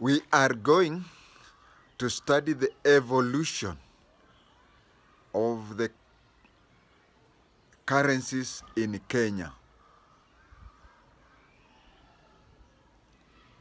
We are going to study the evolution of the currencies in Kenya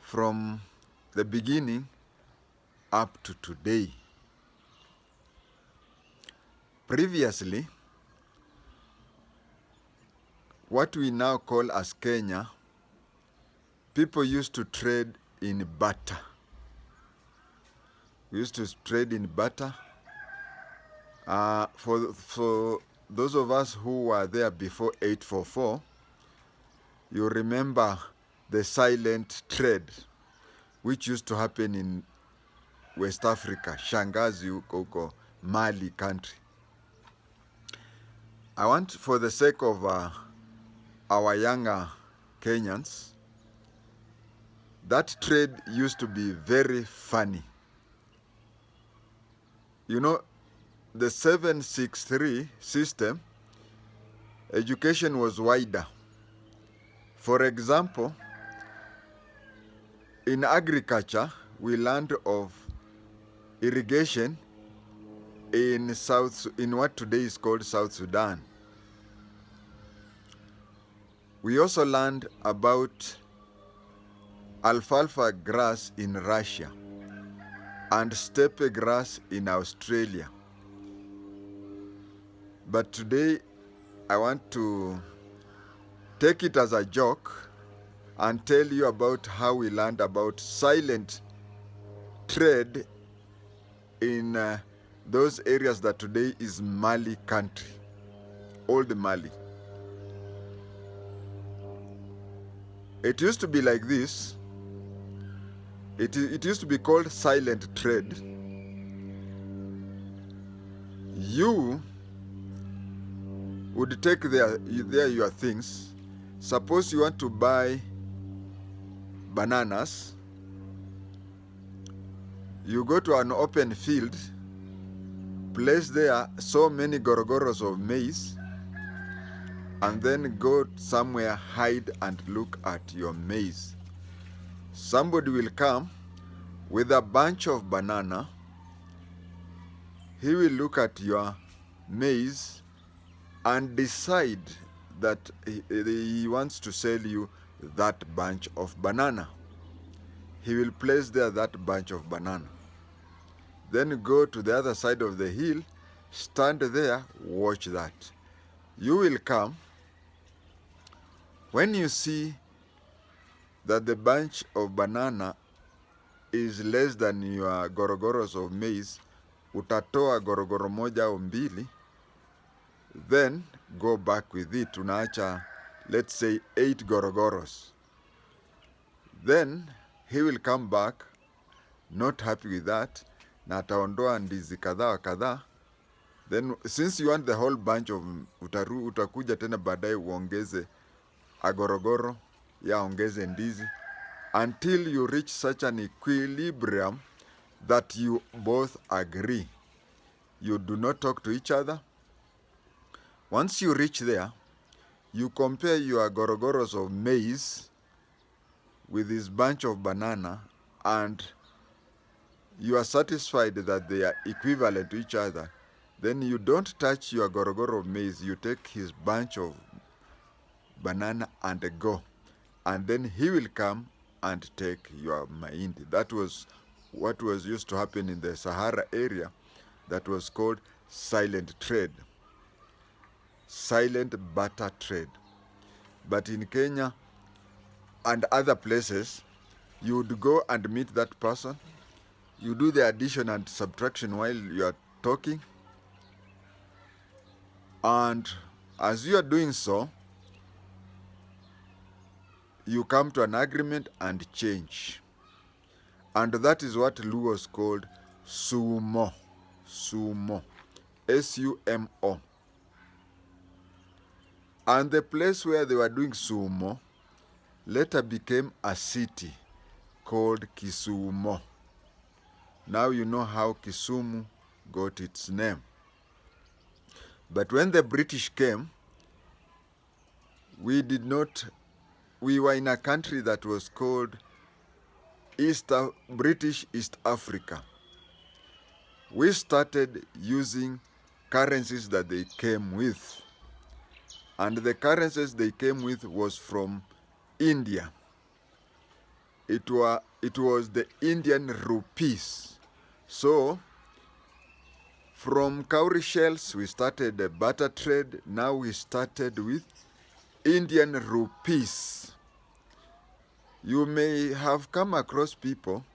from the beginning up to today. Previously, what we now call as Kenya, people used to trade in barter. We used to trade in barter. For those of us who were there before 844, you remember the silent trade, which used to happen in West Africa, Shangazi huko Mali country. I want, for the sake of our younger Kenyans, that trade used to be very funny. You know, the 763 system, education was wider. For example, in agriculture, we learned of irrigation in what today is called South Sudan. We also learned about alfalfa grass in Russia and steppe grass in Australia. But today, I want to take it as a joke and tell you about how we learned about silent trade in those areas that today is Mali country, old Mali. It used to be like this. It used to be called silent trade. You would take there your things. Suppose you want to buy bananas. You go to an open field, place there so many gorogoros of maize, and then go somewhere, hide and look at your maize. Somebody will come with a bunch of banana. He will look at your maize and decide that he wants to sell you that bunch of banana. He will place there that bunch of banana. Then go to the other side of the hill, stand there, watch that. You will come. When you see that the bunch of banana is less than your gorogoros of maize, utatoa gorogoro moja au mbili, then go back with it. Unaacha, let's say, 8 gorogoros. Then he will come back, not happy with that, na ataondoa ndizi kadhaa wa kadhaa. Then since you want the whole bunch of, utakuja tena baadaye uongeze agorogoro, ya ongeze ndizi, until you reach such an equilibrium that you both agree. You do not talk to each other. Once you reach there, you compare your gorogoros of maize with this bunch of banana, and you are satisfied that they are equivalent to each other. Then you don't touch your gorogoro of maize, you take his bunch of banana and go. And then he will come and take your mahindi. That was what was used to happen in the Sahara area, that was called silent trade. Silent barter trade. But in Kenya and other places, you would go and meet that person. You do the addition and subtraction while you are talking. And as you are doing so, you come to an agreement and change. And that is what Luos called sumo. Sumo. S-U-M-O. And the place where they were doing sumo later became a city called Kisumo. Now you know how Kisumu got its name. But when the British came, we were in a country that was called British East Africa, we started using currencies that they came with. And the currencies they came with was from India. It was the Indian rupees. So from cowrie shells, we started a barter trade. Now we started with Indian rupees. You may have come across people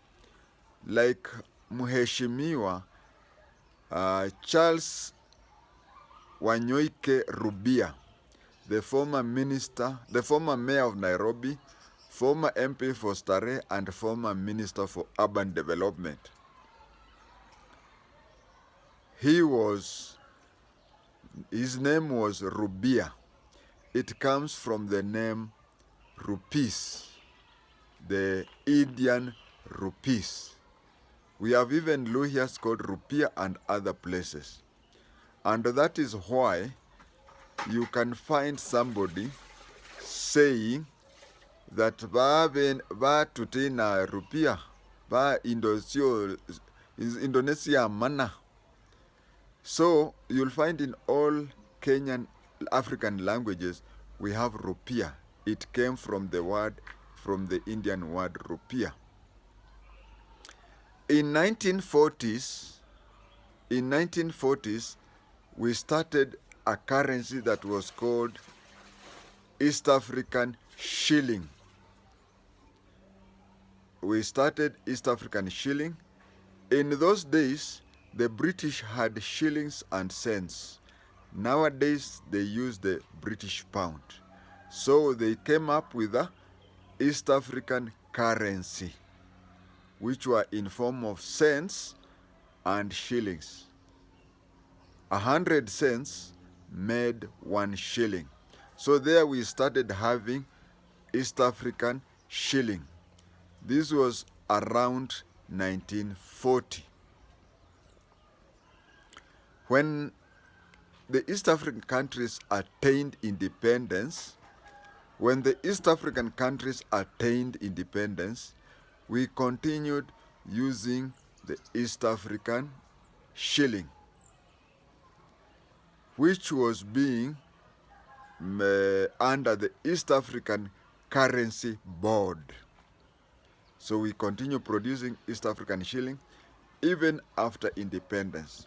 like Mheshimiwa Charles Wanyoike Rubia, the former minister, the former mayor of Nairobi, former MP for Starehe, and former minister for urban development. His name was Rubia. It comes from the name rupees, the Indian rupees. We have even lawyers called Rupia and other places. And that is why you can find somebody saying that ba tutina Rupia, ba Indonesia mana. So you'll find in all Kenyan African languages we have Rupia. It came from the Indian word Rupia. In 1940s, we started a currency that was called East African shilling. We started East African shilling. In those days, the British had shillings and cents. Nowadays, they use the British pound. So they came up with the East African currency, which were in form of cents and shillings. 100 cents made 1 shilling. So there we started having East African shilling. This was around 1940. When the East African countries attained independence, we continued using the East African shilling, which was being under the East African Currency Board. So we continue producing East African shilling even after independence.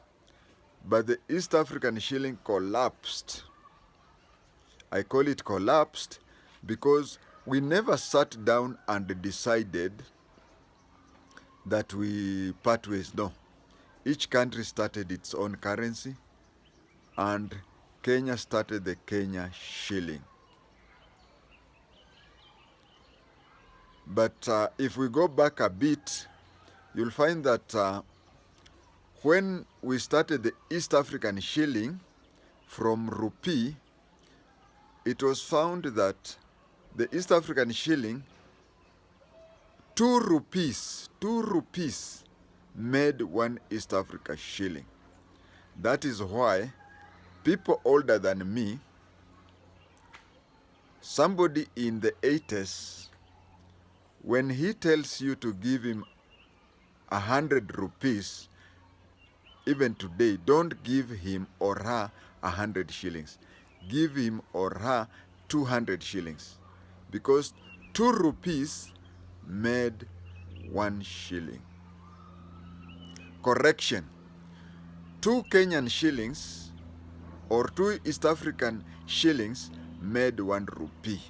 But the East African shilling collapsed. I call it collapsed because we never sat down and decided that we part ways. No. Each country started its own currency, and Kenya started the Kenya shilling. But if we go back a bit, you'll find that when we started the East African shilling from rupee, it was found that the East African shilling, 2 rupees made 1 East Africa shilling. That is why people older than me, somebody in the 80s, when he tells you to give him 100 rupees, even today, don't give him or her 100 shillings. Give him or her 200 shillings. Because 2 rupees made 1 shilling. Correction. 2 Kenyan shillings or 2 East African shillings made 1 rupee.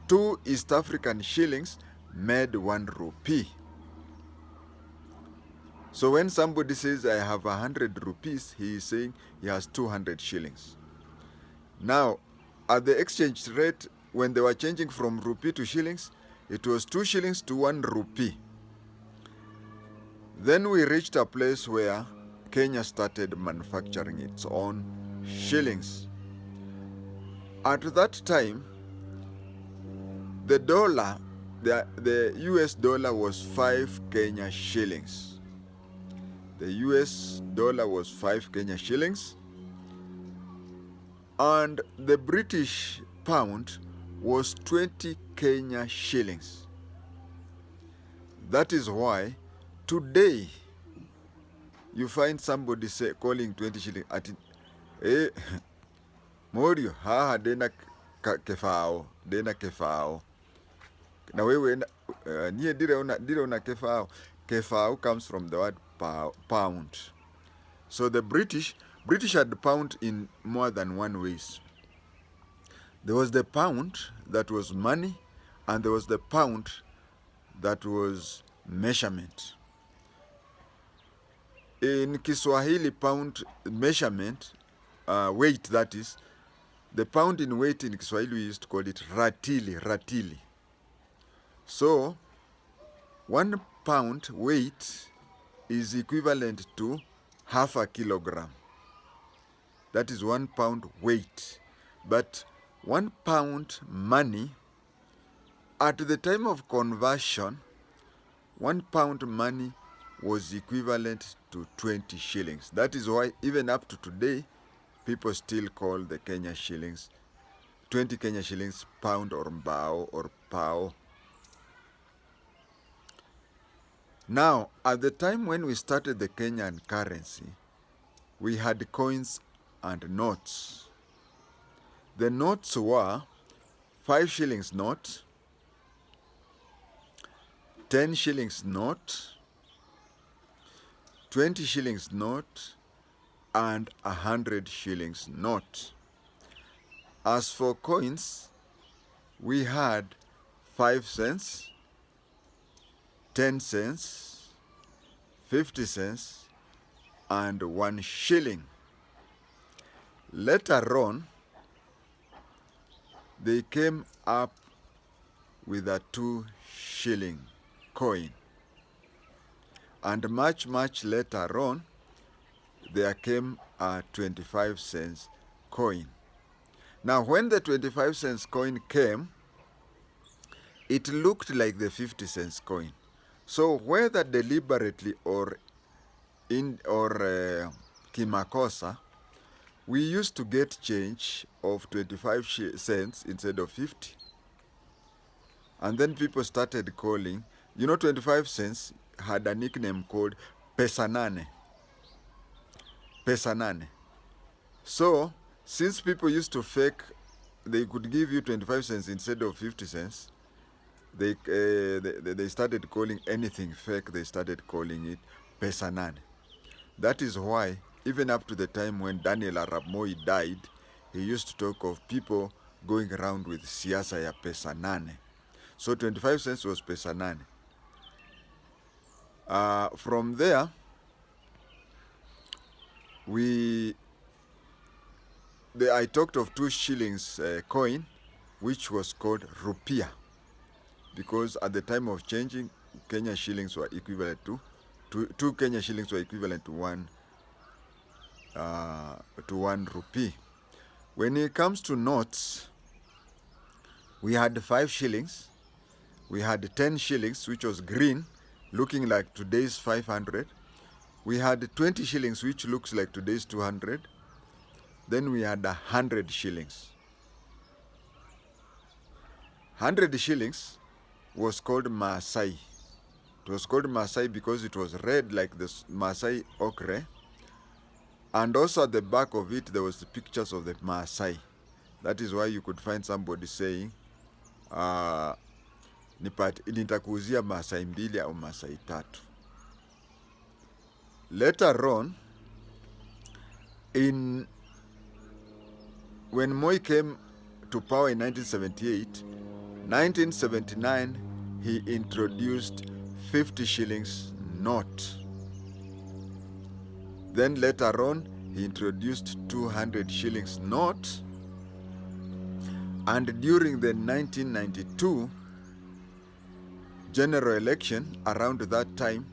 2 East African shillings made 1 rupee. So when somebody says, I have 100 rupees, he is saying he has 200 shillings. Now, at the exchange rate, when they were changing from rupee to shillings, it was 2 shillings to 1 rupee. Then we reached a place where Kenya started manufacturing its own shillings. At that time, the dollar, the US dollar was 5 Kenya shillings. The US dollar was 5 Kenya shillings. And the British pound was 20 Kenya shillings. That is why today you find somebody calling 20 shilling at eh, Morio, haha dena kefao, dena kefao. Na wewe nie dire una kefao. Kefao comes from the word pound. So the British had pound in more than one ways. There was the pound that was money, and there was the pound that was measurement. In Kiswahili, pound measurement, weight that is, the pound in weight in Kiswahili we used to call it ratili. So 1 pound weight is equivalent to half a kilogram. That is 1 pound weight. But 1 pound money, at the time of conversion, 1 pound money was equivalent to 20 shillings. That is why even up to today, people still call the Kenya shillings, 20 Kenya shillings, pound or mbao or pao. Now, at the time when we started the Kenyan currency, we had coins and notes. The notes were 5 shillings note, 10 shillings note, 20 shillings note, and 100 shillings note. As for coins, we had 5 cents, 10 cents, 50 cents, and 1 shilling. Later on, they came up with a 2 shilling coin. And much later on, there came a 25 cents coin. Now, when the 25 cents coin came, it looked like the 50 cents coin. So whether deliberately or kimakosa, we used to get change of 25 cents instead of 50. And then people started calling, 25 cents had a nickname called pesa nane. Pesa nane. So, since people used to fake, they could give you 25 cents instead of 50 cents, they started calling anything fake, they started calling it pesa nane. That is why, even up to the time when Daniel Arap Moi died, he used to talk of people going around with siasa ya pesa nane. So 25 cents was pesa nane. From there, I talked of 2 shillings coin, which was called rupiah, because at the time of changing, Kenya shillings were equivalent to 2 Kenya shillings were equivalent to 1 rupee. When it comes to notes, we had 5 shillings, we had 10 shillings, which was green, looking like today's 500. We had 20 shillings, which looks like today's 200. Then we had 100 shillings. 100 shillings was called Maasai. It was called Maasai because it was red like the Maasai ochre. And also at the back of it, there was the pictures of the Maasai. That is why you could find somebody saying, nitakuuzia Maasai mbili au Maasai tatu. Later on, when Moi came to power in 1978, 1979, he introduced 50 shillings note. Then later on, he introduced 200 shillings note. And during the 1992 general election, around that time,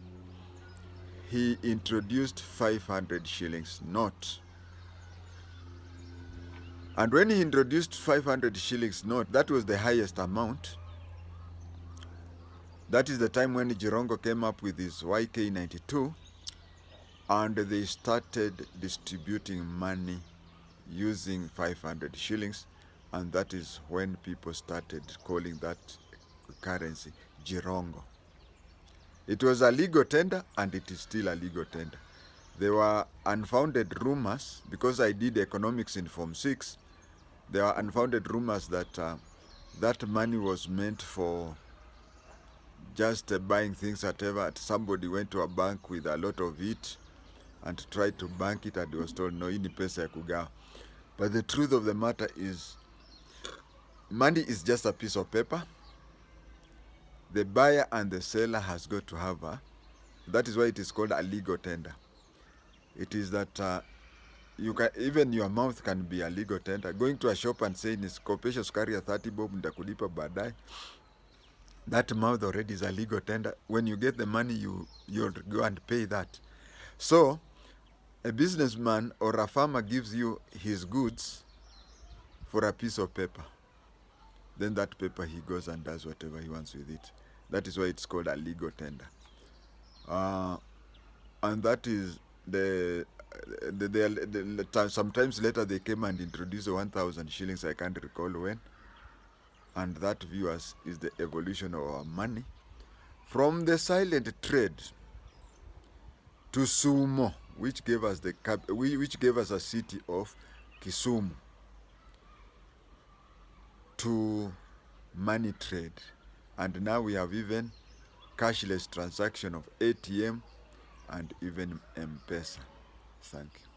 he introduced 500 shillings note. And when he introduced 500 shillings note, that was the highest amount. That is the time when Jirongo came up with his YK92, and they started distributing money using 500 shillings, and that is when people started calling that currency Jirongo. It was a legal tender and it is still a legal tender. There were unfounded rumors, because I did economics in Form 6, there are unfounded rumors that that money was meant for just buying things at ever. Somebody went to a bank with a lot of it and tried to bank it and was told, no, hii ni pesa ya kugawa. But the truth of the matter is, money is just a piece of paper. The buyer and the seller has got to have that is why it is called a legal tender. It is that you can, even your mouth can be a legal tender. Going to a shop and saying, nisikopesha sukari ya 30 bob, nitakulipa baadaye. That mouth already is a legal tender. When you get the money, you'll go and pay that. So, a businessman or a farmer gives you his goods for a piece of paper. Then that paper he goes and does whatever he wants with it. That is why it's called a legal tender. And that is sometimes later they came and introduced 1,000 shillings, I can't recall when. And that, viewers, is the evolution of our money from the silent trade to Sumo, which gave us a city of Kisumu, to money trade. And now we have even cashless transaction of ATM and even M-Pesa. Thank you.